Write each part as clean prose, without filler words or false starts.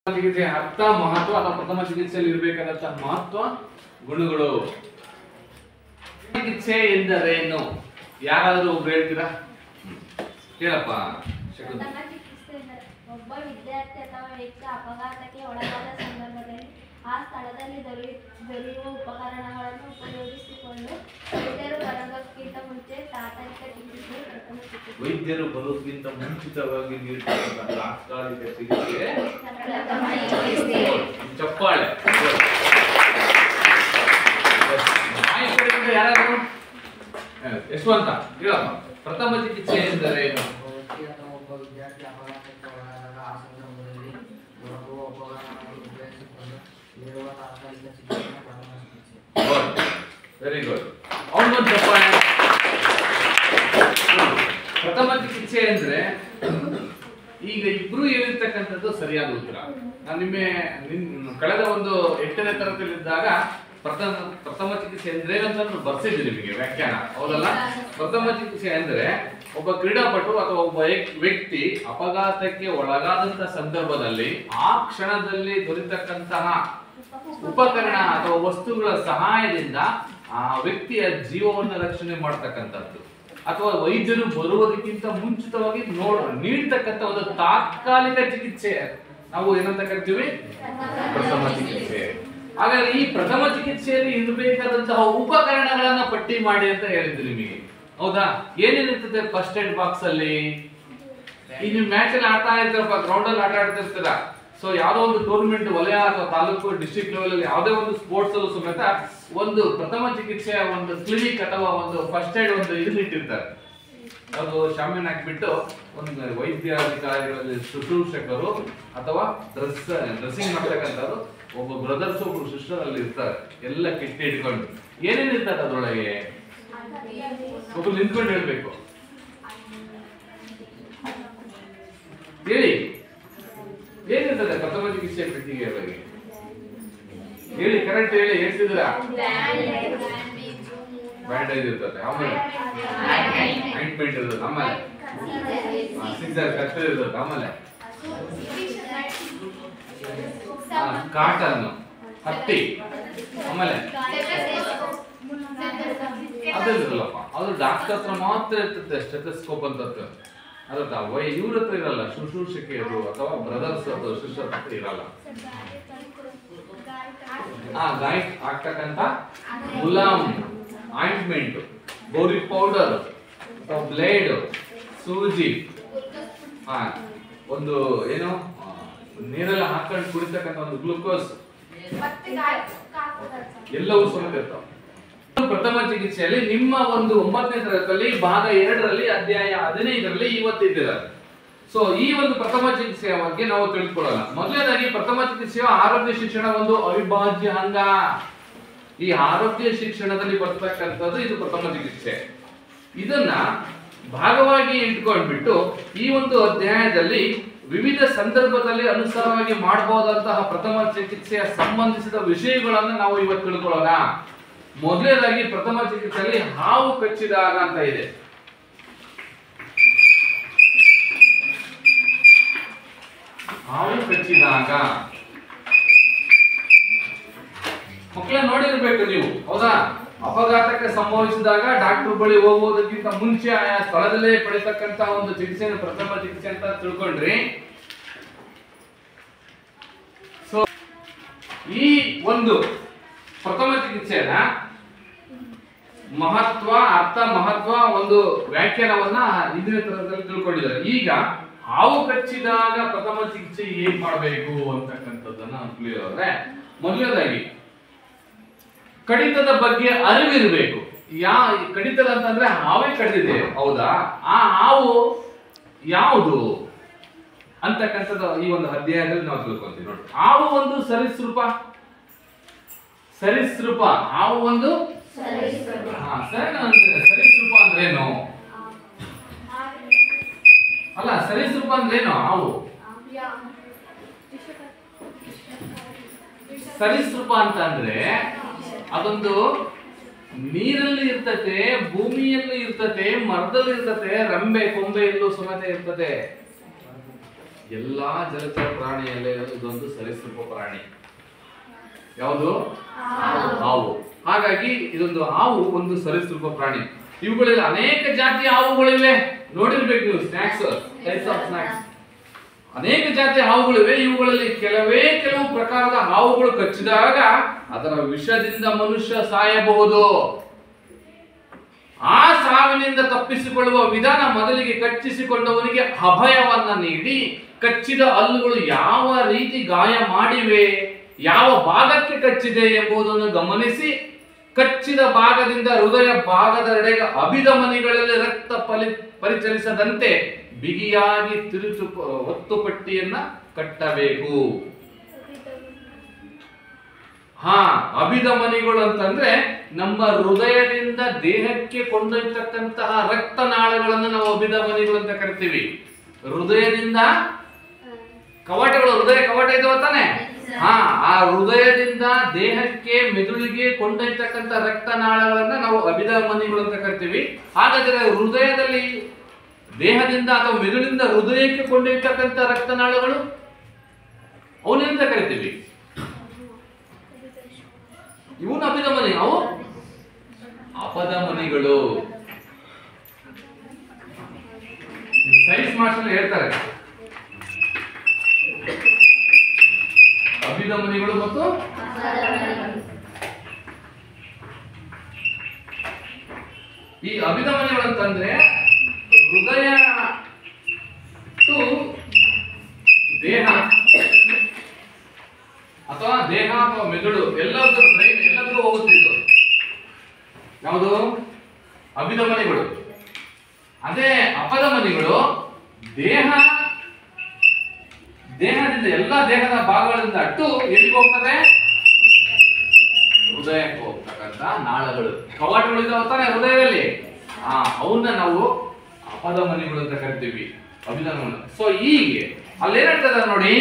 ಚಿಕಿತ್ಸೆ ಅರ್ಥ ಮಹತ್ವ ಅಥವಾ ಪ್ರಥಮ ಚಿಕಿತ್ಸೆಯಲ್ಲಿ ಇರಬೇಕಾದಂತಹ ಮಹತ್ವ ಗುಣಗಳು. ಚಿಕಿತ್ಸೆ ಎಂದರೇನು? ಯಾರಾದರೂ ಒಬ್ರು ಹೇಳ್ತೀರಾ? ಹೇಳಪ್ಪ. ಪ್ರಥಮ ಚಿಕಿತ್ಸೆ ಒಬ್ಬ ವಿದ್ಯಾರ್ಥಿ ಅಥವಾ ವ್ಯಕ್ತಿ ಅಪಘಾತಕ್ಕೆ ಒಳಗಾದ ಸಂದರ್ಭದಲ್ಲಿ ಆ ಸ್ಥಳದಲ್ಲಿ ದೊರೆಯುವ ಉಪಕರಣಗಳನ್ನು ಉಪಯೋಗಿಸಿಕೊಂಡು ವೈದ್ಯರು ಬರೋದಕ್ಕಿಂತ ಮುಂಚೆ ತಾತ್ಕಾಲಿಕ ಚಿಕಿತ್ಸೆ ಪ್ರಥಮ ಚಿಕಿತ್ಸೆ. ವೈದ್ಯರು ಬರೋದಕ್ಕಿಂತ ಮುಂಚಿತವಾಗಿ ನೀಡತಕ್ಕಂಥ ತಾತ್ಕಾಲಿಕ ಚಿಕಿತ್ಸೆ ಚಪ್ಪಾಳೆ. ಯಾರು? ಯಶವಂತ ಹೇಳಪ್ಪ. ಪ್ರಥಮ ಚಿಕಿತ್ಸೆ ಎಂದರೇನು? ಒಬ್ಬ ವಿದ್ಯಾರ್ಥಿ ಅಪಘಾತಕ್ಕೆ ಒಳಗಾದಾಗ ಆ ಸಂದರ್ಭದಲ್ಲಿ ದೊರಕುವ ಉಪಕರಣಗಳನ್ನು ಉಪಯೋಗಿಸಿಕೊಂಡು ನೀಡುವ ತಾತ್ಕಾಲಿಕ ಚಿಕಿತ್ಸೆ ಪ್ರಥಮ ಚಿಕಿತ್ಸೆ. Very good. ಅವನೊಂದು ಚಪ್ಪಾಳೆ. ಪ್ರಥಮ ಚಿಕಿತ್ಸೆ ಅಂದ್ರೆ ಈಗ ಇಬ್ರು ಹೇಳಿರ್ತಕ್ಕಂಥದ್ದು ಸರಿಯಾದ ಉತ್ತರ. ನಾನು ಕಳೆದ ಒಂದು 8ನೇ ತರಗತಿಯಲ್ಲಿದ್ದಾಗ ಪ್ರಥಮ ಚಿಕಿತ್ಸೆ ಅಂದ್ರೆ ಅಂತ ಬರ್ಸಿದ್ದೀನಿ ನಿಮಗೆ ವ್ಯಾಖ್ಯಾನ, ಹೌದಲ್ಲ? ಪ್ರಥಮ ಚಿಕಿತ್ಸೆ ಅಂದ್ರೆ ಒಬ್ಬ ಕ್ರೀಡಾಪಟು ಅಥವಾ ಒಬ್ಬ ವ್ಯಕ್ತಿ ಅಪಘಾತಕ್ಕೆ ಒಳಗಾದಂತಹ ಸಂದರ್ಭದಲ್ಲಿ ಆ ಕ್ಷಣದಲ್ಲಿ ದೊರೆತಕ್ಕಂತಹ ಉಪಕರಣ ಅಥವಾ ವಸ್ತುಗಳ ಸಹಾಯದಿಂದ ಆ ವ್ಯಕ್ತಿಯ ಜೀವವನ್ನು ರಕ್ಷಣೆ ಮಾಡತಕ್ಕಂಥದ್ದು ಅಥವಾ ವೈದ್ಯರು ಬರುವುದಕ್ಕಿಂತ ಮುಂಚಿತವಾಗಿ ನೀಡತಕ್ಕಂಥ ಒಂದು ತಾತ್ಕಾಲಿಕ ಚಿಕಿತ್ಸೆ ನಾವು ಏನಂತ ಕರಿತೀವಿ? ಪ್ರಥಮ ಚಿಕಿತ್ಸೆ. ಹಾಗಾಗಿ ಈ ಪ್ರಥಮ ಚಿಕಿತ್ಸೆಯಲ್ಲಿ ಇರಬೇಕಾದಂತಹ ಉಪಕರಣಗಳನ್ನ ಪಟ್ಟಿ ಮಾಡಿ ಅಂತ ಹೇಳಿದ್ರು ನಿಮಗೆ, ಹೌದಾ? ಏನೇನಿರ್ತದೆ ಫಸ್ಟ್ ಏಡ್ ಬಾಕ್ಸ್ ಅಲ್ಲಿ? ಈ ನೀವು ಮ್ಯಾಚ್ ಅಲ್ಲಿ ಆಡ್ತಾ ಇರ್ತಾರಪ್ಪ, ಗ್ರೌಂಡ್ ಅಲ್ಲಿ ಆಟ ಆಡ್ತಿರ್ತೀರ. ಸೊ ಯಾವ್ದೋ ಒಂದು ಟೂರ್ನಮೆಂಟ್ ವಲಯ ಅಥವಾ ತಾಲೂಕು ಡಿಸ್ಟ್ರಿಕ್ಟ್ ಲೆವೆಲ್ ಅಲ್ಲಿ ಯಾವುದೇ ಒಂದು ಸ್ಪೋರ್ಟ್ಸ್ ಅಲ್ಲೂ ಸಮೇತ ಒಂದು ಪ್ರಥಮ ಚಿಕಿತ್ಸೆಯ ಒಂದು ಕ್ಲಿನಿಕ್ ಅಥವಾ ಒಂದು ಫಸ್ಟ್ ಏಡ್ ಒಂದು ಇದನ್ನ ಇಟ್ಟಿರ್ತಾರೆ. ಅದು ಶಾಮಿಯಾನ ಹಾಕ್ಬಿಟ್ಟು ಒಂದು ವೈದ್ಯಾಧಿಕಾರಿಗಳಲ್ಲಿ ಶುಶ್ರೂಷಕರು ಅಥವಾ ಡ್ರೆಸ್ಸಿಂಗ್ ಮಾಡ್ತಕ್ಕಂಥದ್ದು ಒಬ್ಬ ಬ್ರದರ್ಸ್ ಒಬ್ರು ಸಿಸ್ಟರ್ ಅಲ್ಲಿ ಇರ್ತಾರೆ, ಎಲ್ಲ ಕಿಟ್ ಇಟ್ಕೊಂಡು. ಏನೇನ್ ಇರ್ತಾರೆ ಅದ್ರೊಳಗೆ? ಒಬ್ರು ನಿಂತ್ಕೊಂಡು ಹೇಳ್ಬೇಕು, ಹೇಳಿ ಏನಿರ್ತದೆ ಪ್ರಥಮ ಚಿಕಿತ್ಸೆ ಪೆಟ್ಟಿಗೆ ಬಗ್ಗೆ? ಹೇಳಿ, ಕರೆಕ್ಟ್ ಹೇಳಿ. ಹೇಳ್ತಿದ್ರ? ಬ್ಯಾಂಡೇಜ್ ಇರ್ತದೆ, ಆಮೇಲೆ ಆಯಿಂಟ್ಮೆಂಟ್ ಇರ್ತದೆ, ಆಮೇಲೆ ಸಿಸರ್ ಕತ್ತರಿ ಇರ್ತದೆ, ಆಮೇಲೆ ಕಾಟನ್ ಹತ್ತಿ, ಆಮೇಲೆ ಅದಿರಲ್ಲಪ್ಪ, ಅದು ಡಾಕ್ಟರ್ ಹತ್ರ ಮಾತ್ರ ಇರ್ತದೆ. ಸ್ಟೆಥೋಸ್ಕೋಪ್ ಅಂತ ಅದತ್ತ ಇವ್ರ ಹತ್ರ ಇರಲ್ಲ, ಶುಶ್ರೂಷಕಿಯರು ಅಥವಾ ಬ್ರದರ್ಸ್ ಅಥವಾ ಸಿಸ್ಟರ್ ಹತ್ರ ಇರಲ್ಲ. ಗಾಯ ಆಗ್ತಕ್ಕಂಥ ಮುಲಾಮ್, ಆಯಿಂಟ್ಮೆಂಟ್, ಬೋರಿ ಪೌಡರ್ ಅಥವಾ ಬ್ಲೇಡ್, ಸೂಜಿ, ಒಂದು ಏನು ನೀರೆಲ್ಲ ಹಾಕೊಂಡು ಕುಡಿತಕ್ಕಂಥ ಒಂದು ಗ್ಲೂಕೋಸ್ ಎಲ್ಲವೂ ಸಮೇತ ಇರ್ತಾವ. ಪ್ರಥಮ ಚಿಕಿತ್ಸೆಯಲ್ಲಿ ನಿಮ್ಮ ಒಂದು 9ನೇ ತರಗತಿಯಲ್ಲಿ ಭಾಗ 2ರಲ್ಲಿ ಅಧ್ಯಾಯ 15ರಲ್ಲಿ ಇವತ್ತಿದ್ದೀರಾ. ಸೊ ಈ ಒಂದು ಪ್ರಥಮ ಚಿಕಿತ್ಸೆಯ ಬಗ್ಗೆ ನಾವು ತಿಳ್ಕೊಳ್ಳೋಣ. ಮೊದಲನೇದಾಗಿ ಪ್ರಥಮ ಚಿಕಿತ್ಸೆಯ ಆರೋಗ್ಯ ಶಿಕ್ಷಣ ಒಂದು ಅವಿಭಾಜ್ಯ ಅಂಗ. ಈ ಆರೋಗ್ಯ ಶಿಕ್ಷಣದಲ್ಲಿ ಬರ್ತಕ್ಕಂಥದ್ದು ಇದು ಪ್ರಥಮ ಚಿಕಿತ್ಸೆ. ಇದನ್ನ ಭಾಗವಾಗಿ ಇಟ್ಕೊಂಡ್ಬಿಟ್ಟು ಈ ಒಂದು ಅಧ್ಯಾಯದಲ್ಲಿ ವಿವಿಧ ಸಂದರ್ಭದಲ್ಲಿ ಅನುಸಾರವಾಗಿ ಮಾಡಬಹುದಂತಹ ಪ್ರಥಮ ಚಿಕಿತ್ಸೆಯ ಸಂಬಂಧಿಸಿದ ವಿಷಯಗಳನ್ನು ನಾವು ಇವತ್ತು ತಿಳ್ಕೊಳ್ಳೋಣ. ಮೊದಲನೇದಾಗಿ ಪ್ರಥಮ ಚಿಕಿತ್ಸೆಯಲ್ಲಿ ಹಾವು ಕಚ್ಚಿದಾಗ ಅಂತ ಇದೆ. ಹಾವು ಕಚ್ಚಿದಾಗ ಮಕ್ಕಳ ನೋಡಿರ್ಬೇಕು ನೀವು, ಹೌದಾ? ಅಪಘಾತಕ್ಕೆ ಸಂಭವಿಸಿದಾಗ ಡಾಕ್ಟರ್ ಬಳಿ ಹೋಗುವುದಕ್ಕಿಂತ ಮುಂಚೆ ಆಯಾ ಸ್ಥಳದಲ್ಲೇ ಪಡೆತಕ್ಕಂತ ಒಂದು ಚಿಕಿತ್ಸೆಯನ್ನು ಪ್ರಥಮ ಚಿಕಿತ್ಸೆ ಅಂತ ತಿಳ್ಕೊಂಡ್ರಿ. ಸೊ ಈ ಒಂದು ಪ್ರಥಮ ಚಿಕಿತ್ಸೆನ ಮಹತ್ವ, ಅರ್ಥ, ಮಹತ್ವ, ಒಂದು ವ್ಯಾಖ್ಯಾನವನ್ನ ಹಿಂದಿನ ತರಗತಿಯಲ್ಲಿ ತಿಳ್ಕೊಂಡಿದ್ದಾರೆ. ಈಗ ಹಾವು ಕಚ್ಚಿದಾಗ ಪ್ರಥಮ ಚಿಕಿತ್ಸೆ ಹೇಗ್ ಮಾಡಬೇಕು ಅಂತಕ್ಕಂಥದ್ದನ್ನ ತಿಳಿಯೋದ್ರೆ, ಮೊದಲನೇದಾಗಿ ಕಡಿತದ ಬಗ್ಗೆ ಅರಿವಿರಬೇಕು. ಕಡಿತದ ಅಂತಂದ್ರೆ ಹಾವೇ ಕಡಿದಿದೆ, ಹೌದಾ? ಆ ಹಾವು ಯಾವುದು ಅಂತಕ್ಕಂಥದ್ದು ಈ ಒಂದು ಅಧ್ಯಾಯದಲ್ಲಿ ನಾವು ತಿಳ್ಕೊಂತೀವಿ. ನೋಡಿ, ಹಾವು ಒಂದು ಸರೀಸೃಪ. ಹಾವು ಒಂದು ಸರೀಸೃಪ ಅಂದ್ರೇನು? ಅಲ್ಲ, ಸರೀಸೃಪ ಅಂದ್ರೇನು? ಹಾವು ಸರೀಸೃಪ ಅಂತ ಅಂದ್ರೆ ಅದೊಂದು ನೀರಲ್ಲಿ ಇರ್ತತೆ, ಭೂಮಿಯಲ್ಲಿ ಇರ್ತತೆ, ಮರದಲ್ಲಿ ಇರ್ತತೆ, ರಂಬೆ ಕೊಂಬೆಯಲ್ಲೂ ಸಮೇತ ಇರ್ತದೆ. ಎಲ್ಲಾ ಜಲಚರ ಪ್ರಾಣಿಯಲ್ಲಿ ಅಂತಕ್ಕಂಥದ್ದೊಂದು ಸರೀಸೃಪ ಪ್ರಾಣಿ. ಯಾವುದು? ಹಾವು. ಹಾಗಾಗಿ ಇದೊಂದು ಹಾವು ಒಂದು ಸರೀಸೃಪ ಪ್ರಾಣಿ. ಇವುಗಳಲ್ಲಿ ಅನೇಕ ಜಾತಿಯ ಹಾವುಗಳಿವೆ, ನೋಡಿರ್ಬೇಕು ನೀವು. ಸ್ನ್ಯಾಕ್ಸ್, ಟೈಪ್ಸ್ ಆಫ್ ಸ್ನ್ಯಾಕ್ಸ್, ಅನೇಕ ಜಾತಿಯ ಹಾವುಗಳಿವೆ. ಇವುಗಳಲ್ಲಿ ಕೆಲವು ಪ್ರಕಾರದ ಹಾವುಗಳು ಕಚ್ಚಿದಾಗ ಅದರ ವಿಷದಿಂದ ಮನುಷ್ಯ ಸಾಯಬಹುದು. ಆ ಸಾವಿನಿಂದ ತಪ್ಪಿಸಿಕೊಳ್ಳುವ ವಿಧಾನ ಮೊದಲಿಗೆ ಕಚ್ಚಿಸಿಕೊಂಡವನಿಗೆ ಅಭಯವನ್ನ ನೀಡಿ ಕಚ್ಚಿದ ಹಲ್ಲುಗಳು ಯಾವ ರೀತಿ ಗಾಯ ಮಾಡಿವೆ, ಯಾವ ಭಾಗಕ್ಕೆ ಕಚ್ಚಿದೆ ಎಂಬುದನ್ನು ಗಮನಿಸಿ ಕಚ್ಚಿದ ಭಾಗದಿಂದ ಹೃದಯ ಭಾಗದೆಡೆಗೆ ಅಭಿದ ಮನಿಗಳಲ್ಲಿ ರಕ್ತ ಪರಿಚಲಿಸದಂತೆ ಬಿಗಿಯಾಗಿ ಒತ್ತು ಪಟ್ಟಿಯನ್ನ ಕಟ್ಟಬೇಕು. ಅಭಿದ ಮನಿಗಳು ಅಂತಂದ್ರೆ ನಮ್ಮ ಹೃದಯದಿಂದ ದೇಹಕ್ಕೆ ಕೊಂಡೊಯ್ತಕ್ಕಂತಹ ರಕ್ತನಾಳಗಳನ್ನು ನಾವು ಅಭಿದ ಮನಿಗಳು ಅಂತ ಕರಿತೀವಿ. ಹೃದಯದಿಂದ ಕವಾಟಗಳು, ಹೃದಯ ಕವಾಟ ಇದಾವ ತಾನೆ? ಆ ಹೃದಯದಿಂದ ದೇಹಕ್ಕೆ ಮೆದುಳಿಗೆ ಕೊಂಡೊಯ್ತಕ್ಕಂಥ ರಕ್ತನಾಳಗಳನ್ನ ನಾವು ಅಭಿದ ಮನಿಗಳು ಅಂತ ಕರಿತೀವಿ. ಹಾಗಾದ್ರೆ ಹೃದಯದಲ್ಲಿ ದೇಹದಿಂದ ಅಥವಾ ಮೆದುಳಿಂದ ಹೃದಯಕ್ಕೆ ಕೊಂಡೊಯ್ತಕ್ಕಂಥ ರಕ್ತನಾಳಗಳು ಅವನೆಂತ ಕರಿತೀವಿ? ಇವನು ಅಭಿದ ಮನಿ, ಅವು ಅಪದ ಮನಿಗಳು. ಸೈನ್ಸ್ ಮಾಸ್ಟರ್ ಹೇಳ್ತಾರೆ ಅಭಿದ ಮನಿಗಳು ಮತ್ತು ಈ ಅಭಿದ ಮನಿಗಳು ಅಂತಂದ್ರೆ ಹೃದಯ ಟು ದೇಹ ಅಥವಾ ದೇಹ ಅಥವಾ ಮೆದುಳು ಎಲ್ಲದೂ ಬ್ರೈನ್ ಎಲ್ಲದೂ ಹೋಗುತ್ತಿದ್ದು ಯಾವುದು? ಅಭಿದ ಮನಿಗಳು. ಅದೇ ಅಪದ ಮನಿಗಳು ದೇಹದಿಂದ ಎಲ್ಲಾ ದೇಹದ ಭಾಗಗಳಿಂದ ಅಟ್ಟು ಎಲ್ಲಿಗೆ ಹೋಗ್ತದೆ? ಹೃದಯಕ್ಕೆ ಹೋಗ್ತಕ್ಕಂಥ ನಾಳಗಳು, ಕವಾಟಗಳು ಇದಾವತ್ತಾನೆ ಹೃದಯದಲ್ಲಿ. ಅವನ್ನ ನಾವು ಅಪದ ಮನಿಗಳು ಅಂತ ಕರಿತೀವಿ, ಅಭಿದ ಮನಿಗಳು. ಸೊ ಹೀಗೆ ಅಲ್ಲೇನಾಗ್ತದ ನೋಡಿ,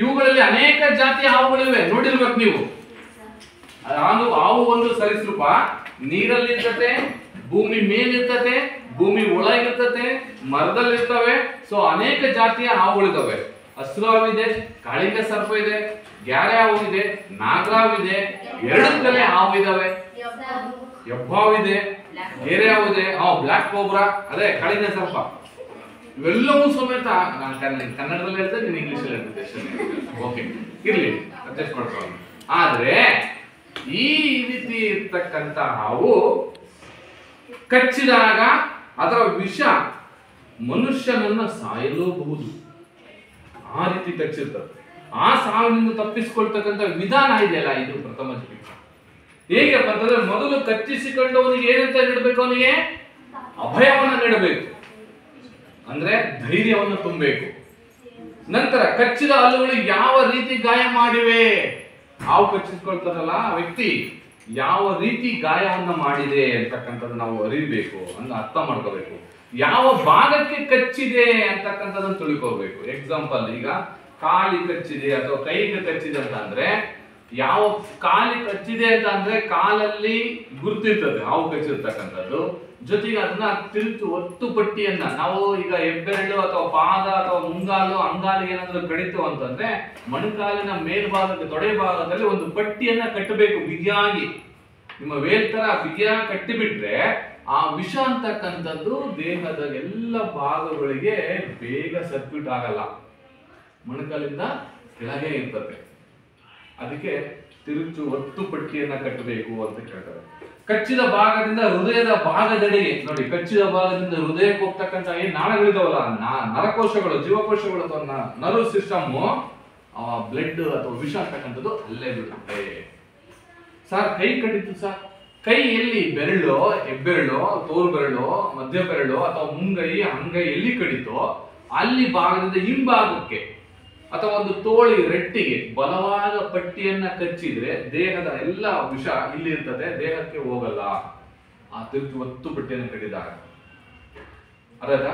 ಇವುಗಳಲ್ಲಿ ಅನೇಕ ಜಾತಿಯ ಹಾವುಗಳಿವೆ, ನೋಡಿರ್ಬೇಕು ನೀವು. ಹಾವು ಒಂದು ಸರೀಸೃಪ, ನೀರಲ್ಲಿರ್ತತೆ, ಭೂಮಿ ಮೇಲಿರ್ತತೆ, ಭೂಮಿ ಒಳಗಿರ್ತತೆ, ಮರದಲ್ಲಿರ್ತವೆ. ಸೊ ಅನೇಕ ಜಾತಿಯ ಹಾವುಗಳಿದಾವೆ. ಹಸಿರು ಹಾವಿದೆ, ಕಾಳಿಂಗ ಸರ್ಪ ಇದೆ, ಗ್ಯಾರೆ ಹಾವು ಇದೆ, ನಾಗರಾವಿದೆ, ಎರಡು ತಲೆ ಹಾವು ಇದಾವೆ, ಹೆಬ್ಬಾವಿದೆ, ಗೆರೆ ಹಾವು ಇದೆ, ಬ್ಲಾಕ್ ಕೋಬ್ರಾ, ಅದೇ ಕಾಳಿಂಗ ಸರ್ಪ. ಇವೆಲ್ಲವೂ ಸಮೇತ ನಾನು ಕನ್ನಡದಲ್ಲಿ ಹೇಳ್ತೇನೆ, ನೀನು ಇಂಗ್ಲಿಷ್ ಅಲ್ಲಿ ಹೇಳ್ತೇನೆ. ಓಕೆ, ಇರ್ಲಿ, ಅಡ್ಜಸ್ಟ್ ಮಾಡ್ಕೊಳ್ಳೋಣ. ಆದ್ರೆ ಈ ರೀತಿ ಇರ್ತಕ್ಕಂಥ ಹಾವು ಕಚ್ಚಿದಾಗ ಅದರ ವಿಷ ಮನುಷ್ಯನನ್ನ ಸಾಯಲೂಬಹುದು. ಆ ರೀತಿ ಕಚ್ಚಿರ್ತದೆ. ಆ ಸಾವಿನಿಂದ ತಪ್ಪಿಸಿಕೊಳ್ತಕ್ಕಂಥ ವಿಧಾನ ಇದೆಯಲ್ಲ, ಇದು ಪ್ರಥಮ ಚಿಕಿತ್ಸೆ. ಹೇಗಪ್ಪ ಅಂತಂದ್ರೆ ಮೊದಲು ಕಚ್ಚಿಸಿಕೊಂಡವನಿಗೆ ಏನಂತ ನೀಡಬೇಕು? ಅವನಿಗೆ ಅಭಯವನ್ನ ನೀಡಬೇಕು, ಅಂದ್ರೆ ಧೈರ್ಯವನ್ನು ತುಂಬಬೇಕು. ನಂತರ ಕಚ್ಚಿದ ಹಲ್ಲುಗಳು ಯಾವ ರೀತಿ ಗಾಯ ಮಾಡಿವೆ, ಹಾವು ಕಚ್ಚಿಸ್ಕೊಳ್ತಾರಲ್ಲ ಆ ವ್ಯಕ್ತಿ ಯಾವ ರೀತಿ ಗಾಯವನ್ನ ಮಾಡಿದೆ ಅಂತಕ್ಕಂಥದ್ದು ನಾವು ಅರಿಬೇಕು, ಅರ್ಥ ಮಾಡ್ಕೋಬೇಕು. ಯಾವ ಭಾಗಕ್ಕೆ ಕಚ್ಚಿದೆ ಅಂತಕ್ಕಂಥದ್ದನ್ನು ತಿಳ್ಕೋಬೇಕು. ಎಕ್ಸಾಂಪಲ್, ಈಗ ಕಾಲಿಗೆ ಕಚ್ಚಿದೆ ಅಥವಾ ಕೈಗೆ ಕಚ್ಚಿದೆ ಅಂತ ಅಂದ್ರೆ, ಯಾವ ಕಾಲಿಗೆ ಕಚ್ಚಿದೆ ಅಂತ ಅಂದ್ರೆ ಕಾಲಲ್ಲಿ ಗುರುತಿರ್ತದೆ ಹಾವು ಕಚ್ಚಿರ್ತಕ್ಕಂಥದ್ದು. ಜೊತೆಗೆ ಅದನ್ನ ಒತ್ತು ಪಟ್ಟಿಯನ್ನ ನಾವು ಈಗ ಹೆಬ್ಬೆರಳು ಅಥವಾ ಪಾದ ಅಥವಾ ಮುಂಗಾಲು ಅಂಗಾಲಿಗೆ ಏನಾದ್ರೂ ಕಡಿತು ಅಂತಂದ್ರೆ ಮೊಣಕಾಲಿನ ಮೇಲ್ಭಾಗಕ್ಕೆ ತೊಡೆ ಭಾಗದಲ್ಲಿ ಒಂದು ಪಟ್ಟಿಯನ್ನ ಕಟ್ಟಬೇಕು ಬಿಗಿಯಾಗಿ. ನಿಮ್ಮ ವೇಲ್ ತರ ಬಿಗಿಯಾಗಿ ಕಟ್ಟಿಬಿಟ್ರೆ ಆ ವಿಷ ಅಂತಕ್ಕಂಥದ್ದು ದೇಹದ ಎಲ್ಲ ಭಾಗಗಳಿಗೆ ಬೇಗ ಸರ್ಕ್ಯೂಟ್ ಆಗಲ್ಲ, ಮೊಣಕಾಲಿಂದ ಕೆಳಗೆ ಇರ್ತದೆ. ಅದಕ್ಕೆ ಒತ್ತು ಪಟ್ಟಿಯನ್ನ ಕಟ್ಟಬೇಕು ಅಂತ ಕೇಳ್ತಾರೆ. ಕಚ್ಚಿದ ಭಾಗದಿಂದ ಹೃದಯದ ಭಾಗದೆಡೆಗೆ ನೋಡಿ, ಕಚ್ಚಿದ ಭಾಗದಿಂದ ಹೃದಯಕ್ಕೆ ಹೋಗ್ತಕ್ಕಂಥ ಏನ್ ನಾಳಗಳಿದಾವಲ್ಲ, ನರಕೋಶಗಳು, ಜೀವಕೋಶಗಳು ಅಥವಾ ನರ್ವ್ ಸಿಸ್ಟಮ್, ಬ್ಲಡ್ ಅಥವಾ ವಿಷ ಅಂತಕ್ಕಂಥದ್ದು ಅಲ್ಲೇ ಬಿಡುತ್ತೆ. ಸರ್ ಕೈ ಕಡಿತು ಸರ್, ಕೈ ಎಲ್ಲಿ? ಬೆರಳು, ಹೆಬ್ಬೆರಳು, ತೋರು ಬೆರಳು, ಮಧ್ಯ ಬೆರಳು ಅಥವಾ ಮುಂಗೈ, ಅಂಗೈ ಎಲ್ಲಿ ಕಡಿತೋ ಅಲ್ಲಿ ಭಾಗದಿಂದ ಹಿಂಭಾಗಕ್ಕೆ ಅಥವಾ ಒಂದು ತೋಳಿ ರೆಟ್ಟಿಗೆ ಬಲವಾದ ಪಟ್ಟಿಯನ್ನ ಕಚ್ಚಿದ್ರೆ ದೇಹದ ಎಲ್ಲ ವಿಷ ಇಲ್ಲಿ ಇರ್ತದೆ, ದೇಹಕ್ಕೆ ಹೋಗಲ್ಲ. ಆ ಒತ್ತು ಪಟ್ಟಿಯನ್ನು ಕಟ್ಟಿದಾಗ ಅರ್ಥ.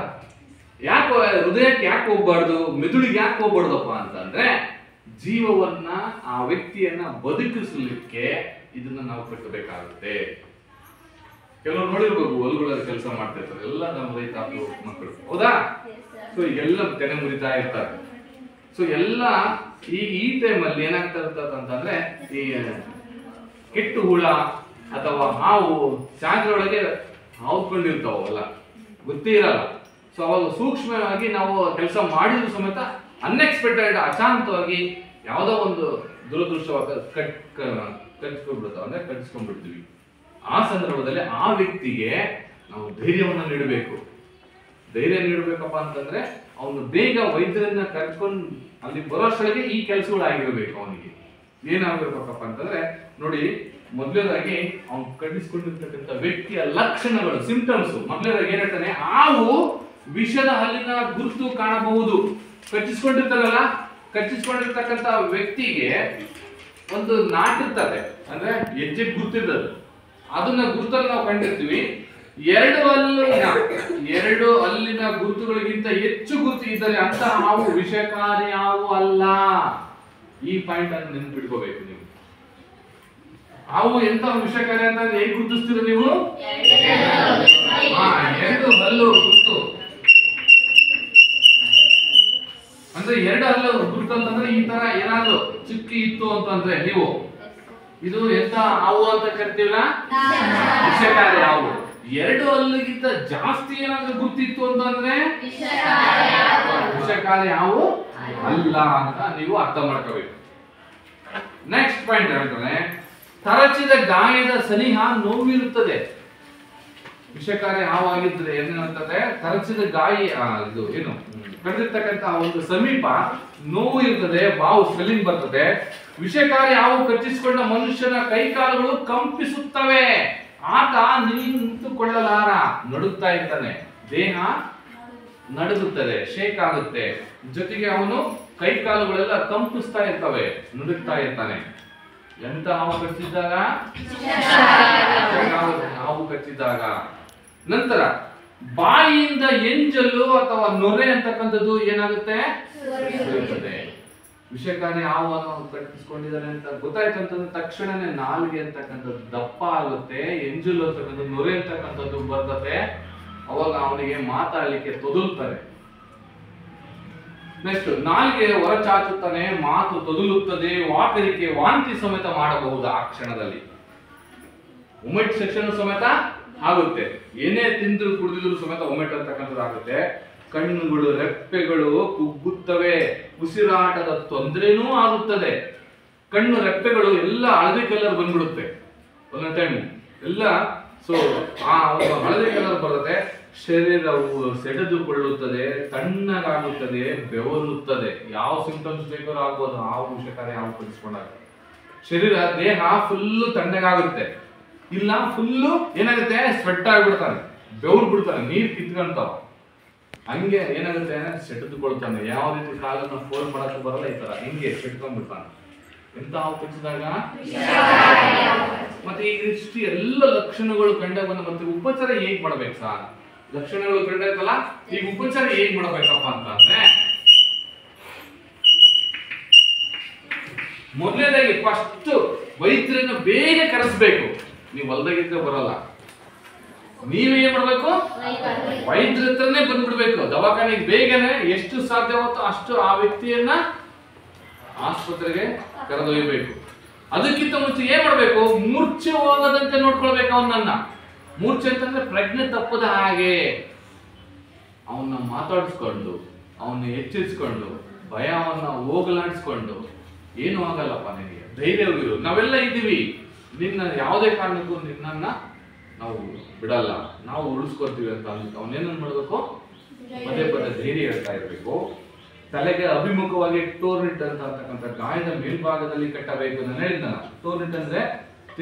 ಯಾಕೆ ಹೃದಯಕ್ಕೆ ಯಾಕೆ ಹೋಗ್ಬಾರ್ದು, ಮೆದುಳಿಗೆ ಯಾಕೆ ಹೋಗ್ಬಾರ್ದಪ್ಪ ಅಂತಂದ್ರೆ ಜೀವವನ್ನ ಆ ವ್ಯಕ್ತಿಯನ್ನ ಬದುಕಿಸಲಿಕ್ಕೆ ಇದನ್ನ ನಾವು ಕಟ್ಟಬೇಕಾಗುತ್ತೆ. ಕೆಲವರು ನೋಡಿರ್ಬೇಕು, ಹೊಲಗಳಲ್ಲಿ ಕೆಲಸ ಮಾಡ್ತಿರ್ತಾರೆ, ಎಲ್ಲ ನಮ್ಮ ರೈತಾಪಿ ಮಕ್ಕಳು, ಹೌದಾ? ಸೊ ಈಗೆಲ್ಲ ತೆನೆ ಮುರಿತಾ ಇರ್ತಾರೆ. ಸೊ ಸೊ ಎಲ್ಲ ಈ ಟೈಮಲ್ಲಿ ಏನಾಗ್ತಾ ಇರ್ತದೆ ಅಂತಂದ್ರೆ ಈ ಕೆಟ್ಟು ಹುಳ ಅಥವಾ ಹಾವು ಚಾಂದ್ರೊಳಗೆ ಹಾವ್ಕೊಂಡಿರ್ತಾವಲ್ಲ, ಗೊತ್ತೇ ಇರಲ್ಲ. ಸೊ ಅವಾಗ ಸೂಕ್ಷ್ಮವಾಗಿ ನಾವು ಕೆಲಸ ಮಾಡಿದ್ರು ಸಮೇತ ಅನ್ಎಕ್ಸ್ಪೆಕ್ಟೆಡ್ ಅಚಾಂತವಾಗಿ ಯಾವುದೋ ಒಂದು ದುರದೃಷ್ಟವಾದ ಕಚ್ಕೊಂಡ್ಬಿಡ್ತಾವ ಅಂದ್ರೆ ಕಚ್ಕೊಂಡ್ಬಿಡ್ತೀವಿ. ಆ ಸಂದರ್ಭದಲ್ಲಿ ಆ ವ್ಯಕ್ತಿಗೆ ನಾವು ಧೈರ್ಯವನ್ನು ನೀಡಬೇಕು. ಧೈರ್ಯ ನೀಡಬೇಕಪ್ಪ ಅಂತಂದ್ರೆ ಅವನು ಬೇಗ ವೈದ್ಯರನ್ನ ಕರ್ಕೊಂಡು ಅಲ್ಲಿ ಬರೋಷ್ಟೊಳಗೆ ಈ ಕೆಲಸಗಳು ಆಗಿರ್ಬೇಕು. ಅವನಿಗೆ ಏನಾಗಿರ್ಬೇಕಪ್ಪ ಅಂತಂದ್ರೆ ನೋಡಿ, ಮೊದಲನೇದಾಗಿ ಅವ್ನು ಕಟ್ಟಿಸ್ಕೊಂಡಿರ್ತಕ್ಕಂಥ ವ್ಯಕ್ತಿಯ ಲಕ್ಷಣಗಳು, ಸಿಂಪ್ಟಮ್ಸ್. ಮೊದಲನೇದಾಗಿ ಏನಂತಾನೆ, ಹಾವು ವಿಷದ ಹಲ್ಲಿನ ಗುರುತು ಕಾಣಬಹುದು. ಕಚ್ಚಿಸ್ಕೊಂಡಿರ್ತಾರಲ್ಲ, ಕಚ್ಚಿಸ್ಕೊಂಡಿರ್ತಕ್ಕಂಥ ವ್ಯಕ್ತಿಗೆ ಒಂದು ನಾಟಿರ್ತದೆ, ಅಂದ್ರೆ ಹೆಜ್ಜೆ ಗುರ್ತಿರ್ತದೆ. ಅದನ್ನ ಗುರುತಲ್ಲಿ ನಾವು ಕಂಡಿರ್ತೀವಿ. ಎರಡು ಹಲ್ಲಿನ ಗುರುತುಗಳಿಗಿಂತ ಹೆಚ್ಚು ಗುರುತು ಇದ್ದರೆ ಅಂತ ಹಾವು ವಿಷಕಾರಿ ಹಾವು ಅಲ್ಲ. ಈ ಪಾಯಿಂಟ್ ಅನ್ನು ನೆನ್ಪಿಟ್ಕೋಬೇಕು ನೀವು. ಹಾವು ಎಂತ ವಿಷಕಾರಿ ಅಂತ ಹೇಗೆ ಗುರುತಿಸ್ತೀರ ನೀವು? ಎರಡು ಹಲ್ಲು ಗುರುತು ಅಂದ್ರೆ ಎರಡು ಹಲ್ಲು ಗುರುತು ಅಂತಂದ್ರೆ ಈ ತರ ಏನಾದ್ರು ಚುಕ್ಕಿ ಇತ್ತು ಅಂತಂದ್ರೆ ನೀವು ಇದು ಎಂತ ಹಾವು ಅಂತ ಕರಿತೀವಲ್ಲ, ವಿಷಕಾರಿ ಹಾವು. ಎರಡು ಹಲ್ಲಿಗಿಂತ ಜಾಸ್ತಿ ಏನಾದ್ರೂ ಗುರ್ತಿತ್ತು ಅಂತಂದ್ರೆ ವಿಷಕಾರಿ ಹಾವು ಅಲ್ಲ ಅಂತ ನೀವು ಅರ್ಥ ಮಾಡ್ಕೋಬೇಕು. ನೆಕ್ಸ್ಟ್ ಪಾಯಿಂಟ್ ಹೇಳ್ತಾನೆ, ತರಚಿದ ಗಾಯದ ಸನಿಹ ನೋವಿರುತ್ತದೆ. ವಿಷಕಾರಿ ಹಾವು ಆಗಿದ್ರೆ ಏನೇನಾಗ್ತದೆ, ತರಚಿದ ಗಾಯ ಇದು ಏನು ಕಡಿದಿರ್ತಕ್ಕಂಥ ಒಂದು ಸಮೀಪ ನೋವು ಇರ್ತದೆ, ಬಾವು ಸ್ವೆಲ್ಲಿಂಗ್ ಬರ್ತದೆ. ವಿಷಕಾರಿ ಹಾವು ಕಚ್ಚಿಸಿಕೊಂಡ ಮನುಷ್ಯನ ಕೈಕಾಲುಗಳು ಕಂಪಿಸುತ್ತವೆ. ಆತ ನಿಂತುಕೊಳ್ಳಲಾರ, ನಡುತ್ತಾ ಇರ್ತಾನೆ, ದೇಹ ನಡುಗುತ್ತದೆ, ಶೇಕ್ ಆಗುತ್ತೆ. ಜೊತೆಗೆ ಅವನು ಕೈಕಾಲುಗಳೆಲ್ಲ ಕಂಪಿಸ್ತಾ ಇರ್ತವೆ, ನಡುಗ್ತಾ ಇರ್ತಾನೆ. ಎಂತ ಹಾವು ಕಚ್ಚಿದ್ದಾಗ? ಹಾವು ಕಚ್ಚಿದ್ದಾಗ. ನಂತರ ಬಾಯಿಯಿಂದ ಎಂಜಲು ಅಥವಾ ನೊರೆ ಅಂತಕ್ಕಂಥದ್ದು ಏನಾಗುತ್ತೆ, ವಿಷಕಾರಿ ಹಾವನ್ನು ಕಟ್ಟಿಸ್ಕೊಂಡಿದ್ದಾರೆ ಅಂತ ಗೊತ್ತಾಯ್ತು ಅಂತಂದ್ರೆ ತಕ್ಷಣನೇ ನಾಲ್ಗೆ ಅಂತಕ್ಕಂಥದ್ದು ದಪ್ಪ ಆಗುತ್ತೆ, ಎಂಜಲು ಅಂತಕ್ಕಂಥದ್ದು, ನೊರೆ ಅಂತಕ್ಕಂಥದ್ದು ಬರ್ತದೆ. ಅವಾಗ ಅವನಿಗೆ ಮಾತಾಡ್ಲಿಕ್ಕೆ ತೊದಲ್ತಾರೆ. ನೆಕ್ಸ್ಟ್ ನಾಲ್ಗೆ ಹೊರಚಾಚುತ್ತಾನೆ, ಮಾತು ತೊದಲುತ್ತದೆ, ವಾಕರಿಕೆ ವಾಂತಿ ಸಮೇತ ಮಾಡಬಹುದು. ಆ ಕ್ಷಣದಲ್ಲಿ ಒಮೆಟ್ ಸೆಕ್ಷನ್ ಸಮೇತ ಆಗುತ್ತೆ. ಏನೇ ತಿಂದ್ರು ಕುಡಿದಿದ್ರು ಸಮೇತ ಒಮೆಟ್ ಅಂತಕ್ಕಂಥದ್ದು ಆಗುತ್ತೆ. ಕಣ್ಣುಗಳು ರೆಪ್ಪೆಗಳು ಕುಗ್ಗುತ್ತವೆ, ಉಸಿರಾಟದ ತೊಂದರೆನೂ ಆಗುತ್ತದೆ. ಕಣ್ಣು ರೆಪ್ಪೆಗಳು ಎಲ್ಲ ಹಳದಿ ಕಲರ್ ಬಂದ್ಬಿಡುತ್ತೆ ಒಂದೊಂದು ಟೈಮ್ ಎಲ್ಲ. ಸೊ ಆ ಹಳದಿ ಕಲರ್ ಬರುತ್ತೆ. ಶರೀರವು ಸೆಳೆದುಕೊಳ್ಳುತ್ತದೆ, ತಣ್ಣಗಾಗುತ್ತದೆ, ಬೆವರುತ್ತದೆ. ಯಾವ ಸಿಂಪ್ಟಮ್ಸ್ ಬೇಕಾದ್ರೂ ಆಗ್ಬೋದು ಹಾವು ವಿಷಕಾರಿ ಹಾವು ಕಡಿಸ್ಕೊಂಡಾಗ. ಶರೀರ ದೇಹ ಫುಲ್ಲು ತಣ್ಣಗಾಗುತ್ತೆ, ಇಲ್ಲ ಫುಲ್ಲು ಏನಾಗುತ್ತೆ, ಸ್ವೆಟ್ ಆಗ್ಬಿಡ್ತಾನೆ, ಬೆವರು ಬಿಡ್ತಾನೆ, ನೀರ್ ಕಿತ್ಕೊಂತಾವ. ಹಂಗೆ ಏನಾಗುತ್ತೆ, ಸೆಟೆದುಕೊಳ್ತಾನೆ. ಯಾವ ರೀತಿ ಕಾಲನ್ನ ಫೋಲ್ಡ್ ಮಾಡಕ್ಕೆ ಬರಲ್ಲ, ಈ ತರ ಹಿಂಗೆ ಸೆಟ್ಕೊಂಡ್ಬಿಡ್ತಾನೆ. ಎಂತ ಹಾವು ಕಚ್ಚಿದಾಗ. ಮತ್ತೆ ಈಗ ಇಷ್ಟು ಎಲ್ಲ ಲಕ್ಷಣಗಳು ಕಂಡಾಗ ಮತ್ತೆ ಉಪಚಾರ ಹೇಗ್ ಮಾಡ್ಬೇಕು ಸರ್? ಲಕ್ಷಣಗಳು ಕಂಡಾಯ್ತಲ್ಲ, ಈಗ ಉಪಚಾರ ಹೇಗ್ ಮಾಡ್ಬೇಕಪ್ಪ ಅಂತಂದ್ರೆ, ಮೊದಲನೇದಾಗಿ ಫಸ್ಟ್ ವೈದ್ಯರನ್ನು ಬೇಗ ಕರೆಸ್ಬೇಕು. ನೀವು ಹೊಲದಾಗಿದ್ರೆ ಬರಲ್ಲ, ನೀವೇನ್ ಮಾಡ್ಬೇಕು, ವೈದ್ಯರ ಹತ್ರನೇ ಬಂದ್ಬಿಡ್ಬೇಕು. ದವಾಖಾನೆಗೆ ಬೇಗನೆ ಎಷ್ಟು ಸಾಧ್ಯವಾಗುತ್ತೋ ಅಷ್ಟು ಆ ವ್ಯಕ್ತಿಯನ್ನ ಆಸ್ಪತ್ರೆಗೆ ಕರೆದೊಯ್ಯಬೇಕು. ಅದಕ್ಕಿಂತ ಮುಂಚೆ ಏನ್ ಮಾಡ್ಬೇಕು, ಮೂರ್ಛೆ ಹೋಗದಂತೆ ನೋಡ್ಕೊಳ್ಬೇಕು ಅವನನ್ನ. ಮೂರ್ಛೆ ಅಂತಂದ್ರೆ ಪ್ರಜ್ಞೆ ತಪ್ಪದ ಹಾಗೆ ಅವನ್ನ ಮಾತಾಡಿಸ್ಕೊಂಡು, ಅವನ್ನ ಎಚ್ಚರಿಸ್ಕೊಂಡು, ಭಯವನ್ನ ಹೋಗಲಾಡಿಸ್ಕೊಂಡು, ಏನು ಆಗಲ್ಲಪ್ಪ ನಿನಗೆ, ಧೈರ್ಯವಿರು, ನಾವೆಲ್ಲ ಇದ್ದೀವಿ, ನಿನ್ನ ಯಾವುದೇ ಕಾರಣಕ್ಕೂ ನಿನ್ನನ್ನ ನಾವು ಬಿಡಲ್ಲ, ನಾವು ಉಳಿಸ್ಕೊಳ್ತೀವಿ ಅಂತ ಅವನೇನನ್ ಮಾಡ್ಬೇಕು, ಪದೇ ಪದೇ ಧೈರ್ಯ ಹೇಳ್ತಾ ಇರ್ಬೇಕು. ತಲೆಗೆ ಅಭಿಮುಖವಾಗಿ ಟೋರ್ನಿಟ್ ಅಂತಕ್ಕಂಥ ಗಾಯದ ಮೇಲ್ಭಾಗದಲ್ಲಿ ಕಟ್ಟಬೇಕು. ನಾನು ಹೇಳಿದ ಟೋರ್ನಿಟ್ ಅಂದ್ರೆ